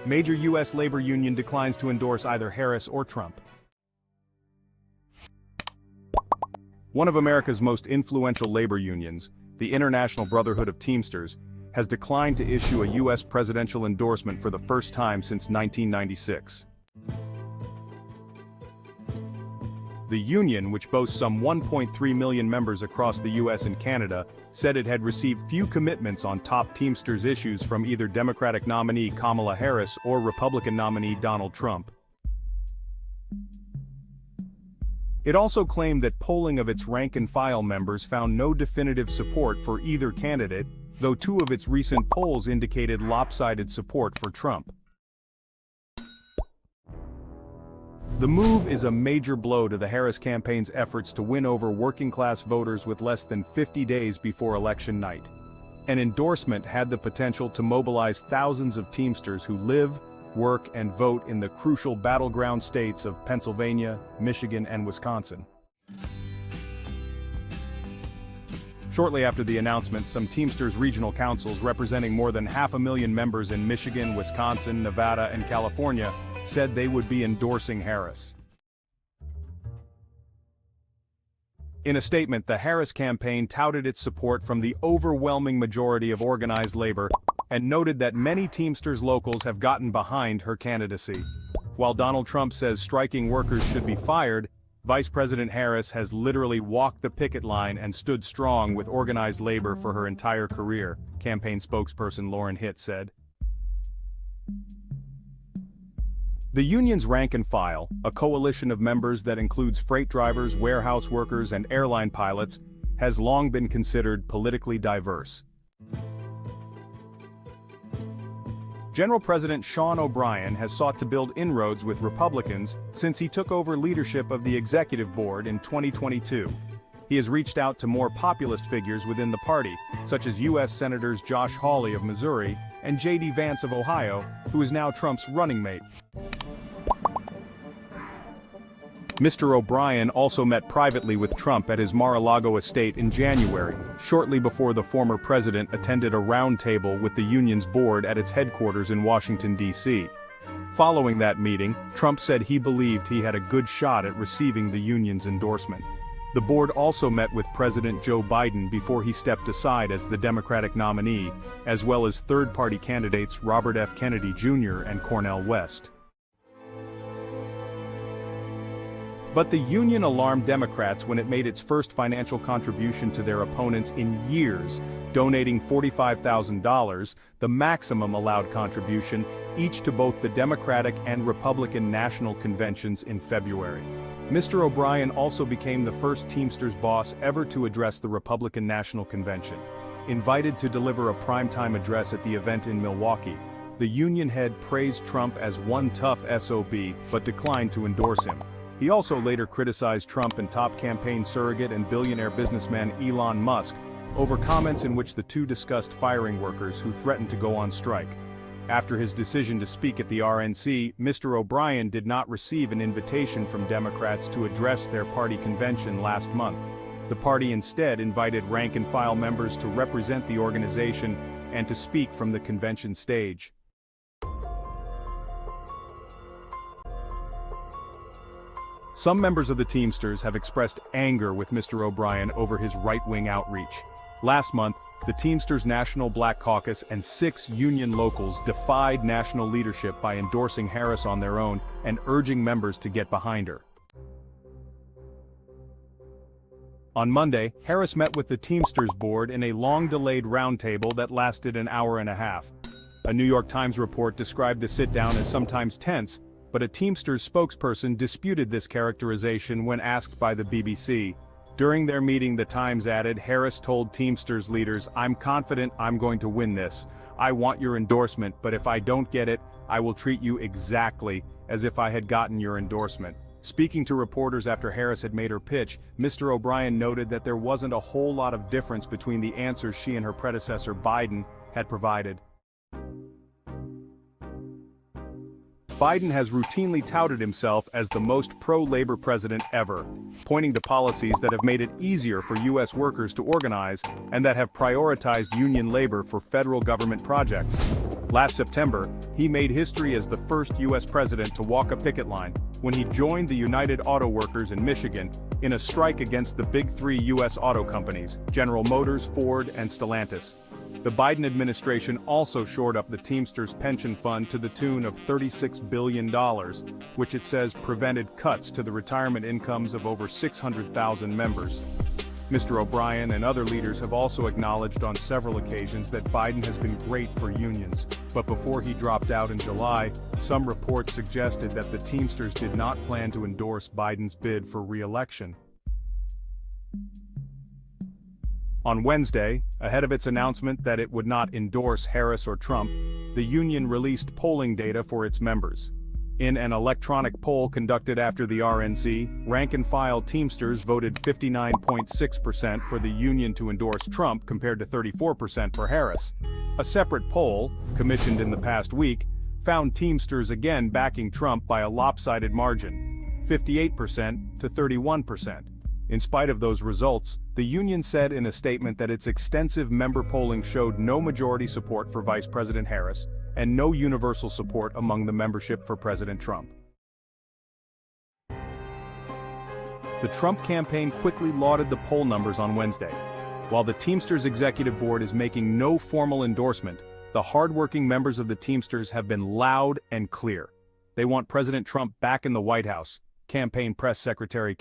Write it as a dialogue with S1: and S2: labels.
S1: Major U.S. labor union declines to endorse either Harris or Trump. One of America's most influential labor unions, the International Brotherhood of Teamsters, has declined to issue a U.S. presidential endorsement for the first time since 1996. The union, which boasts some 1.3 million members across the U.S. and Canada, said it had received few commitments on top Teamsters issues from either Democratic nominee Kamala Harris or Republican nominee Donald Trump. It also claimed that polling of its rank-and-file members found no definitive support for either candidate, though two of its recent polls indicated lopsided support for Trump. The move is a major blow to the Harris campaign's efforts to win over working-class voters with less than 50 days before election night. An endorsement had the potential to mobilize thousands of Teamsters who live, work, and vote in the crucial battleground states of Pennsylvania, Michigan, and Wisconsin. Shortly after the announcement, some Teamsters regional councils representing more than 500,000 members in Michigan, Wisconsin, Nevada, and California said they would be endorsing Harris. In a statement, the Harris campaign touted its support from the overwhelming majority of organized labor and noted that many Teamsters locals have gotten behind her candidacy. While Donald Trump says striking workers should be fired, Vice President Harris has literally walked the picket line and stood strong with organized labor for her entire career, campaign spokesperson Lauren Hitt said. The union's rank and file, a coalition of members that includes freight drivers, warehouse workers, and airline pilots, has long been considered politically diverse. General President Sean O'Brien has sought to build inroads with Republicans since he took over leadership of the executive board in 2022. He has reached out to more populist figures within the party, such as U.S. Senators Josh Hawley of Missouri and J.D. Vance of Ohio, who is now Trump's running mate. Mr. O'Brien also met privately with Trump at his Mar-a-Lago estate in January, shortly before the former president attended a roundtable with the union's board at its headquarters in Washington, D.C. Following that meeting, Trump said he believed he had a good shot at receiving the union's endorsement. The board also met with President Joe Biden before he stepped aside as the Democratic nominee, as well as third-party candidates Robert F. Kennedy Jr. and Cornel West. But the union alarmed Democrats when it made its first financial contribution to their opponents in years, donating $45,000, the maximum allowed contribution, each to both the Democratic and Republican national conventions in February. Mr. O'Brien also became the first Teamsters boss ever to address the Republican National Convention. Invited to deliver a primetime address at the event in Milwaukee, the union head praised Trump as one tough SOB but declined to endorse him. He also later criticized Trump and top campaign surrogate and billionaire businessman Elon Musk over comments in which the two discussed firing workers who threatened to go on strike. After his decision to speak at the RNC, Mr. O'Brien did not receive an invitation from Democrats to address their party convention last month. The party instead invited rank-and-file members to represent the organization and to speak from the convention stage. Some members of the Teamsters have expressed anger with Mr. O'Brien over his right-wing outreach. Last month, the Teamsters National Black Caucus and 6 union locals defied national leadership by endorsing Harris on their own and urging members to get behind her. On Monday, Harris met with the Teamsters board in a long-delayed roundtable that lasted an hour and a half. A New York Times report described the sit-down as sometimes tense, but a Teamsters spokesperson disputed this characterization when asked by the BBC. During their meeting, the Times added, Harris told Teamsters leaders, "I'm confident I'm going to win this. I want your endorsement, but if I don't get it, I will treat you exactly as if I had gotten your endorsement." Speaking to reporters after Harris had made her pitch, Mr. O'Brien noted that there wasn't a whole lot of difference between the answers she and her predecessor Biden had provided. Biden has routinely touted himself as the most pro-labor president ever, pointing to policies that have made it easier for U.S. workers to organize and that have prioritized union labor for federal government projects. Last September, he made history as the first U.S. president to walk a picket line when he joined the United Auto Workers in Michigan in a strike against the big three U.S. auto companies, General Motors, Ford, and Stellantis. The Biden administration also shored up the Teamsters pension fund to the tune of $36 billion, which it says prevented cuts to the retirement incomes of over 600,000 members. Mr. O'Brien and other leaders have also acknowledged on several occasions that Biden has been great for unions, but before he dropped out in July, some reports suggested that the Teamsters did not plan to endorse Biden's bid for re-election. On Wednesday, ahead of its announcement that it would not endorse Harris or Trump, the union released polling data for its members. In an electronic poll conducted after the RNC, rank-and-file Teamsters voted 59.6% for the union to endorse Trump compared to 34% for Harris. A separate poll, commissioned in the past week, found Teamsters again backing Trump by a lopsided margin, 58% to 31%. In spite of those results, the union said in a statement that its extensive member polling showed no majority support for Vice President Harris and no universal support among the membership for President Trump. The Trump campaign quickly lauded the poll numbers on Wednesday. While the Teamsters Executive Board is making no formal endorsement, the hardworking members of the Teamsters have been loud and clear. They want President Trump back in the White House, campaign press secretary